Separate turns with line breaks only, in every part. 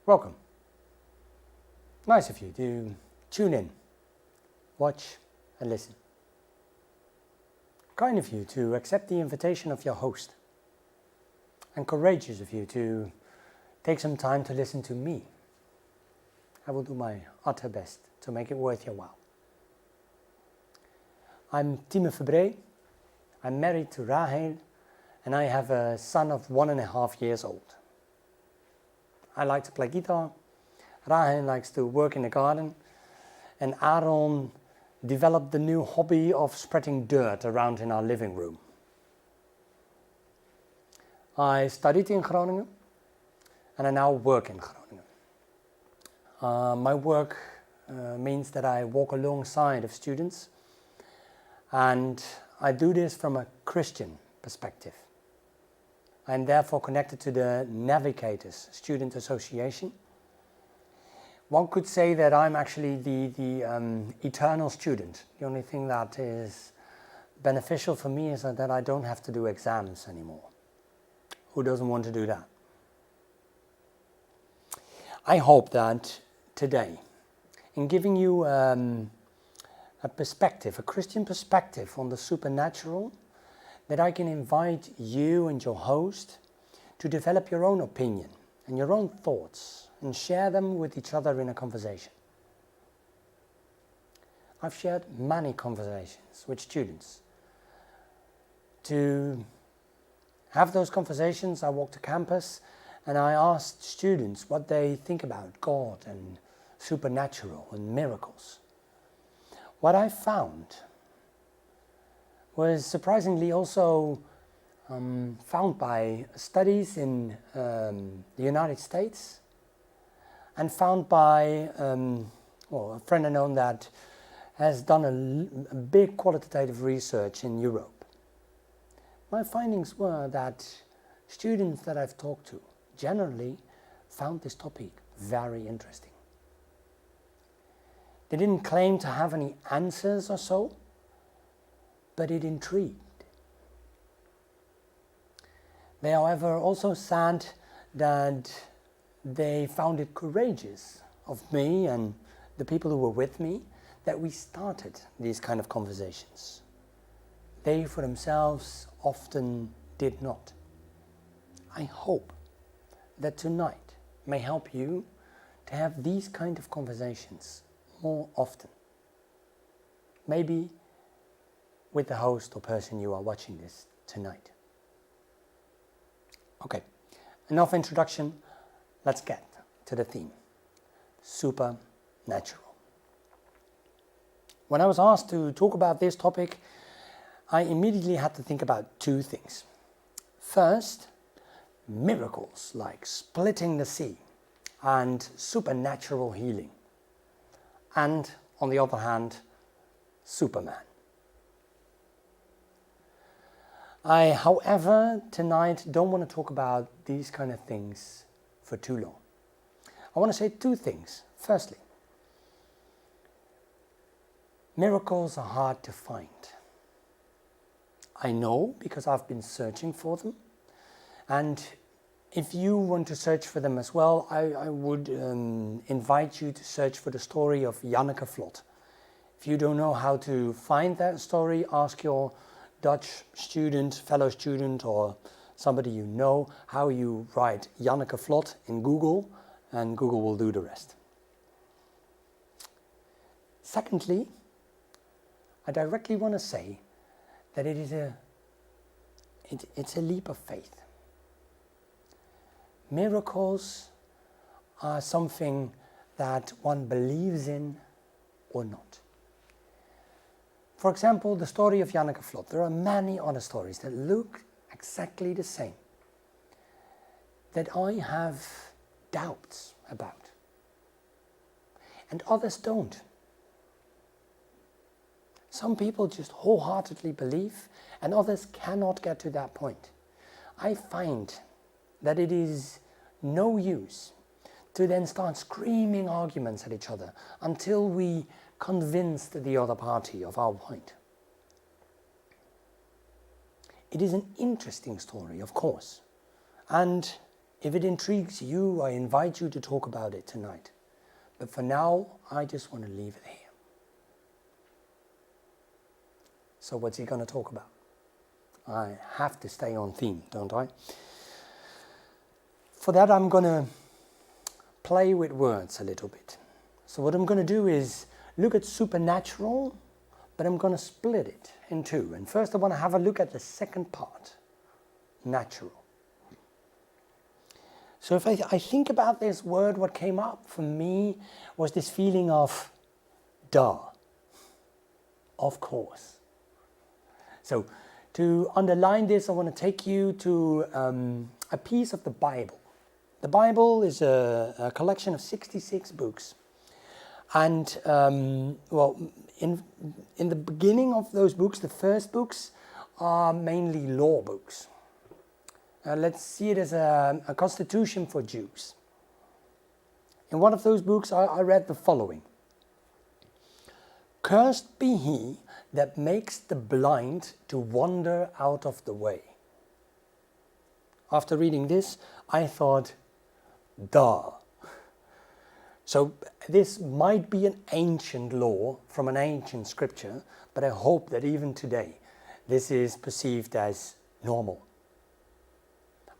Welcome. Nice of you to tune in, watch and listen. Kind of you to accept the invitation of your host. And courageous of you to take some time to listen to me. I will do my utter best to make it worth your while. I'm Tiemen Verbree. I'm married to Rahel and I have a son of 1.5 years old. I like to play guitar, Rahel likes to work in the garden, and Aaron developed the new hobby of spreading dirt around in our living room. I studied in Groningen and I now work in Groningen. My work means that I walk alongside of students, and I do this from a Christian perspective. I am therefore connected to the Navigators Student Association. One could say that I'm actually the eternal student. The only thing that is beneficial for me is that I don't have to do exams anymore. Who doesn't want to do that? I hope that today, in giving you a perspective, a Christian perspective on the supernatural, that I can invite you and your host to develop your own opinion and your own thoughts and share them with each other in a conversation. I've shared many conversations with students. To have those conversations, I walked to campus and I asked students what they think about God and supernatural and miracles. What I found was surprisingly also found by studies in the United States and found by a friend I know that has done a big qualitative research in Europe. My findings were that students that I've talked to generally found this topic very interesting. They didn't claim to have any answers or so, but it intrigued. They, however, also said that they found it courageous of me and the people who were with me that we started these kind of conversations. They, for themselves, often did not. I hope that tonight may help you to have these kind of conversations more often. Maybe with the host or person you are watching this tonight. Okay, enough introduction, let's get to the theme, supernatural. When I was asked to talk about this topic, I immediately had to think about two things. First, miracles like splitting the sea and supernatural healing. And on the other hand, Superman. I, however, tonight don't want to talk about these kind of things for too long. I want to say two things. Firstly, miracles are hard to find. I know because I've been searching for them. And if you want to search for them as well, I would invite you to search for the story of Janneke Vlot. If you don't know how to find that story, ask your Dutch student, fellow student, or somebody you know how you write Janneke Vlot in Google, and Google will do the rest. Secondly, I directly want to say that it's a leap of faith. Miracles are something that one believes in or not. For example, the story of Janneke Vlot. There are many other stories that look exactly the same, that I have doubts about, and others don't. Some people just wholeheartedly believe, and others cannot get to that point. I find that it is no use to then start screaming arguments at each other until we convinced the other party of our point. It is an interesting story, of course, and If it intrigues you, I invite you to talk about it tonight. But for now, I just want to leave it here. So what's he going to talk about? I have to stay on theme, don't I? For that, I'm going to play with words a little bit. So what I'm going to do is look at supernatural, but I'm going to split it in two. And first I want to have a look at the second part, natural. So if I think about this word, what came up for me was this feeling of duh, of course. So to underline this, I want to take you to a piece of the Bible. The Bible is a collection of 66 books. And in the beginning of those books, the first books are mainly law books. Let's see it as a constitution for Jews. In one of those books, I read the following. Cursed be he that makes the blind to wander out of the way. After reading this, I thought, duh. So this might be an ancient law from an ancient scripture, but I hope that even today, this is perceived as normal.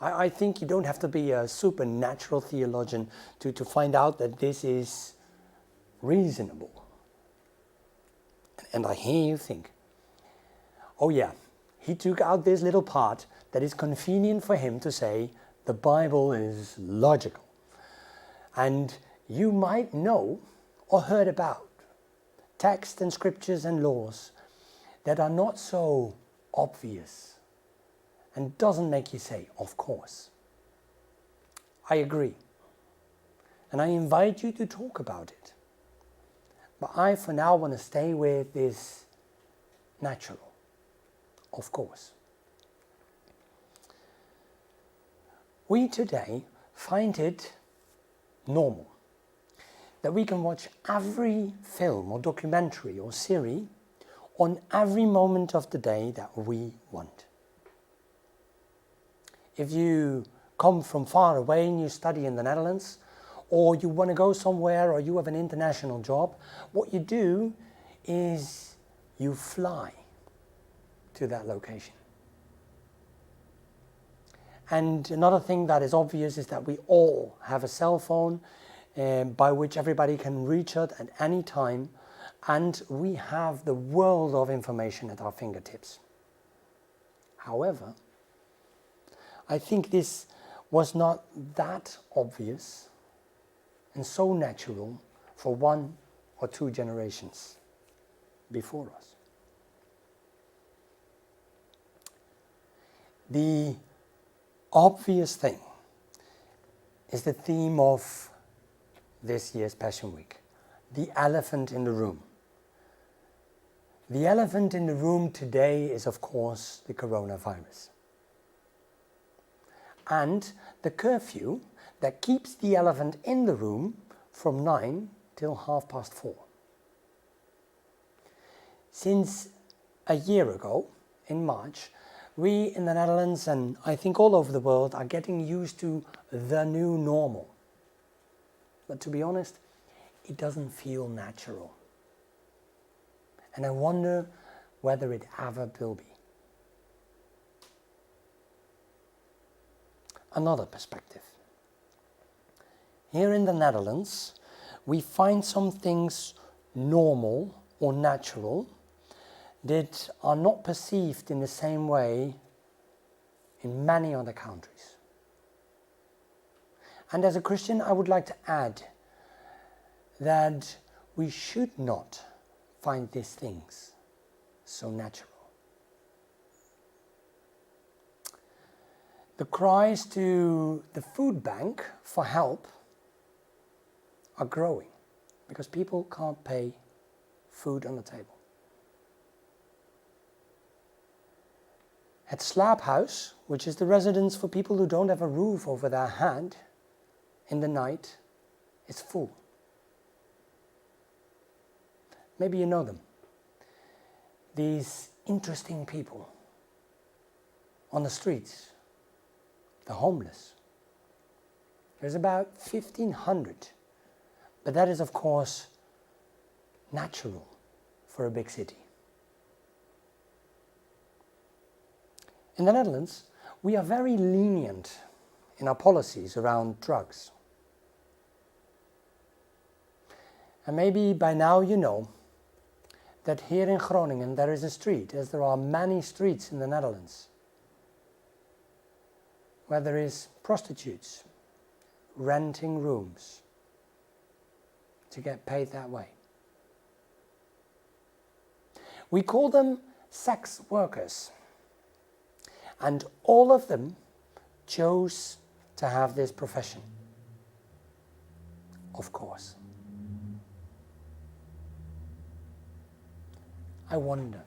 I think you don't have to be a supernatural theologian to find out that this is reasonable. And I hear you think, oh yeah, he took out this little part that is convenient for him to say the Bible is logical. And you might know or heard about texts and scriptures and laws that are not so obvious and doesn't make you say, of course. I agree. And I invite you to talk about it. But I, for now, want to stay with this natural, of course. We today find it normal that we can watch every film or documentary or series on every moment of the day that we want. If you come from far away and you study in the Netherlands, or you want to go somewhere, or you have an international job, what you do is you fly to that location. And another thing that is obvious is that we all have a cell phone by which everybody can reach it at any time, and we have the world of information at our fingertips. However, I think this was not that obvious and so natural for 1 or 2 generations before us. The obvious thing is the theme of this year's Passion Week, the elephant in the room. The elephant in the room today is, of course, the coronavirus. And the curfew that keeps the elephant in the room from 9 till 4:30. Since a year ago, in March, we in the Netherlands and I think all over the world are getting used to the new normal. But to be honest, it doesn't feel natural. And I wonder whether it ever will be. Another perspective. Here in the Netherlands, we find some things normal or natural that are not perceived in the same way in many other countries. And as a Christian, I would like to add that we should not find these things so natural. The cries to the food bank for help are growing because people can't pay food on the table. At Slaaphuis, which is the residence for people who don't have a roof over their head, in the night, it's full. Maybe you know them. These interesting people on the streets, the homeless, There's about 1,500, but that is of course natural for a big city. In the Netherlands, we are very lenient in our policies around drugs. And maybe by now you know that here in Groningen there is a street, as there are many streets in the Netherlands, where there is prostitutes renting rooms to get paid that way. We call them sex workers, and all of them chose to have this profession, of course. I wonder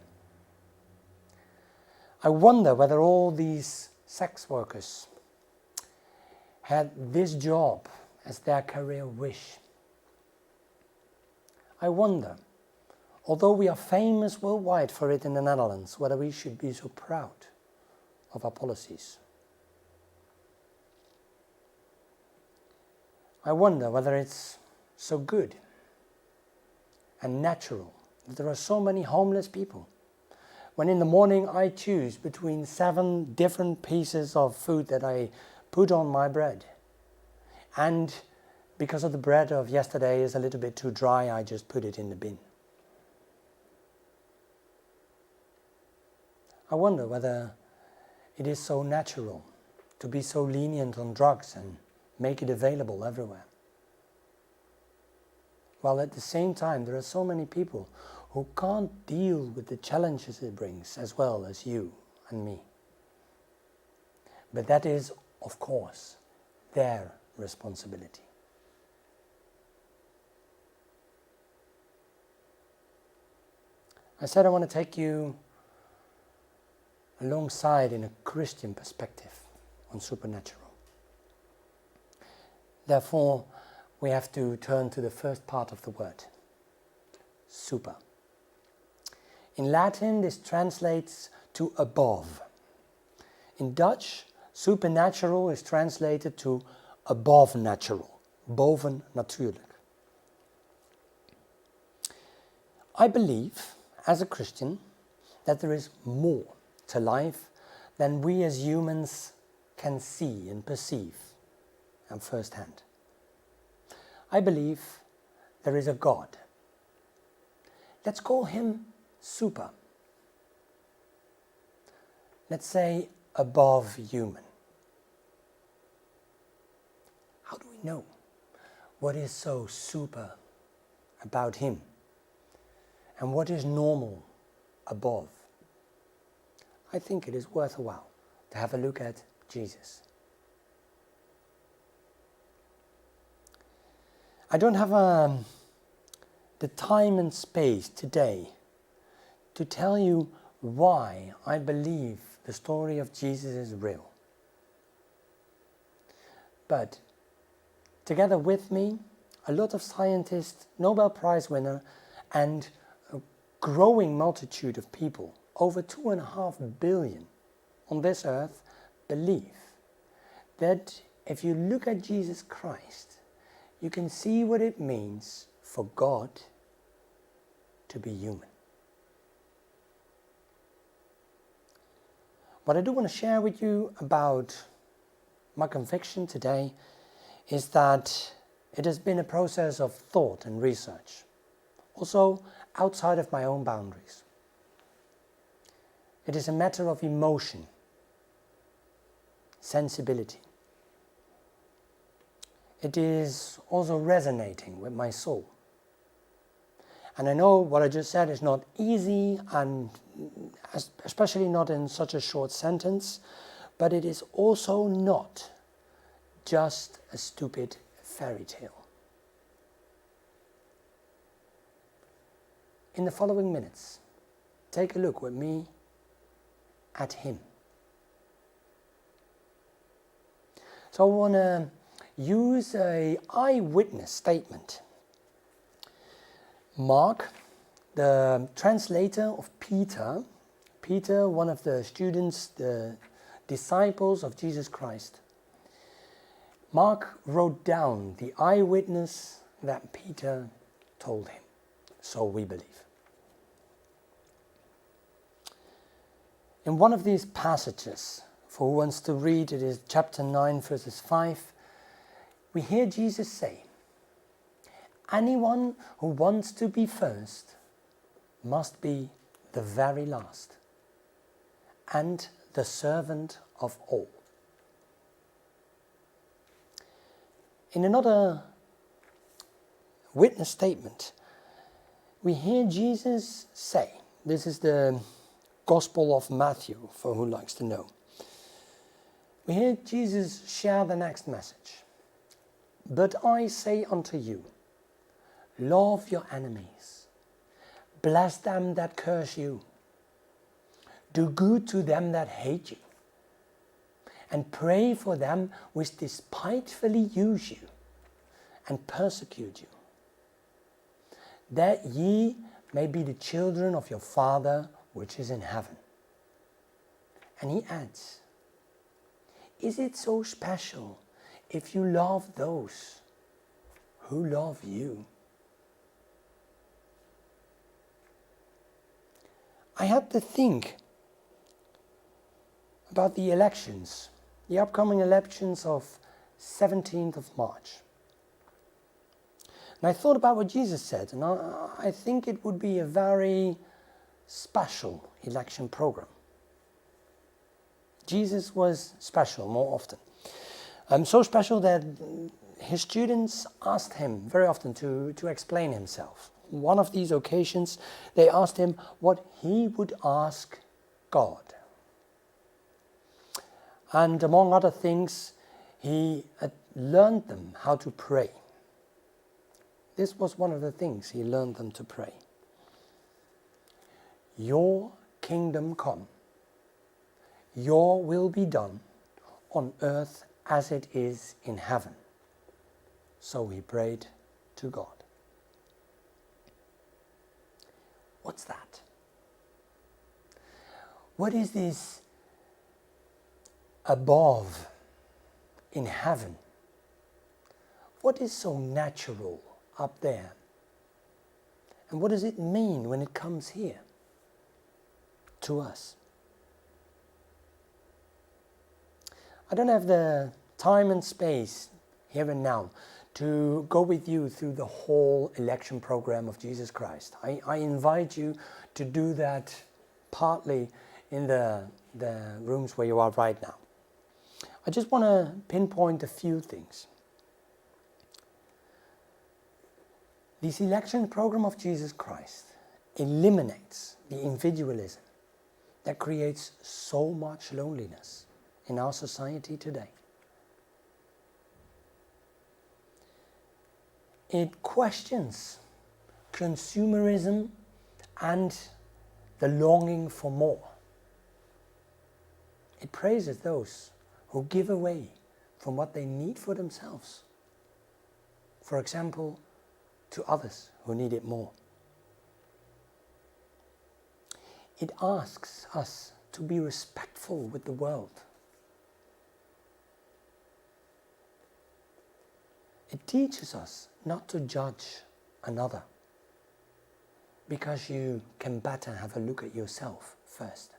whether all these sex workers had this job as their career wish. I wonder, although we are famous worldwide for it in the Netherlands, whether we should be so proud of our policies. I wonder whether it's so good and natural that there are so many homeless people, when in the morning I choose between 7 different pieces of food that I put on my bread, and because of the bread of yesterday is a little bit too dry, I just put it in the bin. I wonder whether it is so natural to be so lenient on drugs and make it available everywhere, while at the same time there are so many people who can't deal with the challenges it brings, as well as you and me. But that is, of course, their responsibility. I said I want to take you alongside in a Christian perspective on supernatural. Therefore, we have to turn to the first part of the word, super. In Latin, this translates to above. In Dutch, supernatural is translated to above natural, boven natuurlijk. I believe, as a Christian, that there is more to life than we as humans can see and perceive and firsthand. I believe there is a God. Let's call him super. Let's say above human. How do we know what is so super about him? And what is normal above? I think it is worth a while to have a look at Jesus. I don't have the time and space today to tell you why I believe the story of Jesus is real. But together with me, a lot of scientists, Nobel Prize winner, and a growing multitude of people, over 2.5 billion on this earth, believe that if you look at Jesus Christ, you can see what it means for God to be human. What I do want to share with you about my conviction today is that it has been a process of thought and research, also outside of my own boundaries. It is a matter of emotion, sensibility. It is also resonating with my soul. And I know what I just said is not easy, and especially not in such a short sentence, but it is also not just a stupid fairy tale. In the following minutes, take a look with me at him. So I want to use an eyewitness statement. Mark, the translator of Peter, one of the students, the disciples of Jesus Christ, Mark wrote down the eyewitness that Peter told him. So we believe. In one of these passages, for who wants to read, it is chapter 9, verses 5, we hear Jesus say, "Anyone who wants to be first must be the very last and the servant of all." In another witness statement, we hear Jesus say, this is the Gospel of Matthew, for who likes to know. We hear Jesus share the next message. "But I say unto you, love your enemies, bless them that curse you, do good to them that hate you, and pray for them which despitefully use you and persecute you, that ye may be the children of your Father which is in heaven." And he adds, "Is it so special if you love those who love you?" I had to think about the elections, the upcoming elections of 17th of March. And I thought about what Jesus said, and I think it would be a very special election program. Jesus was special more often. So special that his students asked him very often to explain himself. One of these occasions, they asked him what he would ask God. And among other things, he learned them how to pray. This was one of the things he learned them to pray. "Your kingdom come, your will be done on earth as it is in heaven." So he prayed to God. What's that? What is this above in heaven? What is so natural up there? And what does it mean when it comes here to us? I don't have the time and space here and now to go with you through the whole election program of Jesus Christ. I invite you to do that partly in the rooms where you are right now. I just want to pinpoint a few things. This election program of Jesus Christ eliminates the individualism that creates so much loneliness in our society today. It questions consumerism and the longing for more. It praises those who give away from what they need for themselves. For example, to others who need it more. It asks us to be respectful with the world. It teaches us not to judge another, because you can better have a look at yourself first.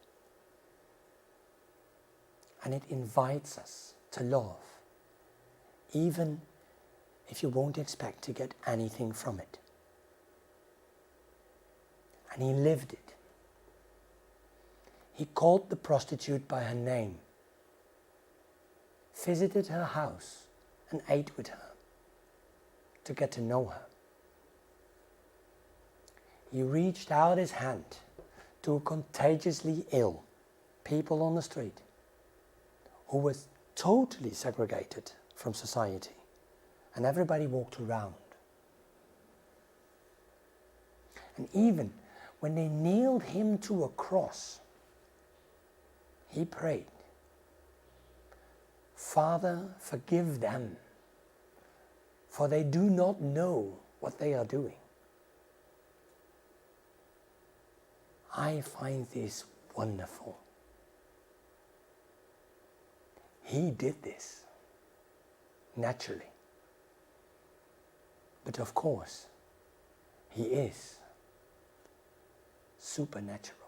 And it invites us to love, even if you won't expect to get anything from it. And he lived it. He called the prostitute by her name, visited her house and ate with her to get to know her. He reached out his hand to contagiously ill people on the street who was totally segregated from society, and everybody walked around. And even when they nailed him to a cross, he prayed, "Father, forgive them, for they do not know what they are doing." I find this wonderful. He did this. naturally. But of course, he is supernatural.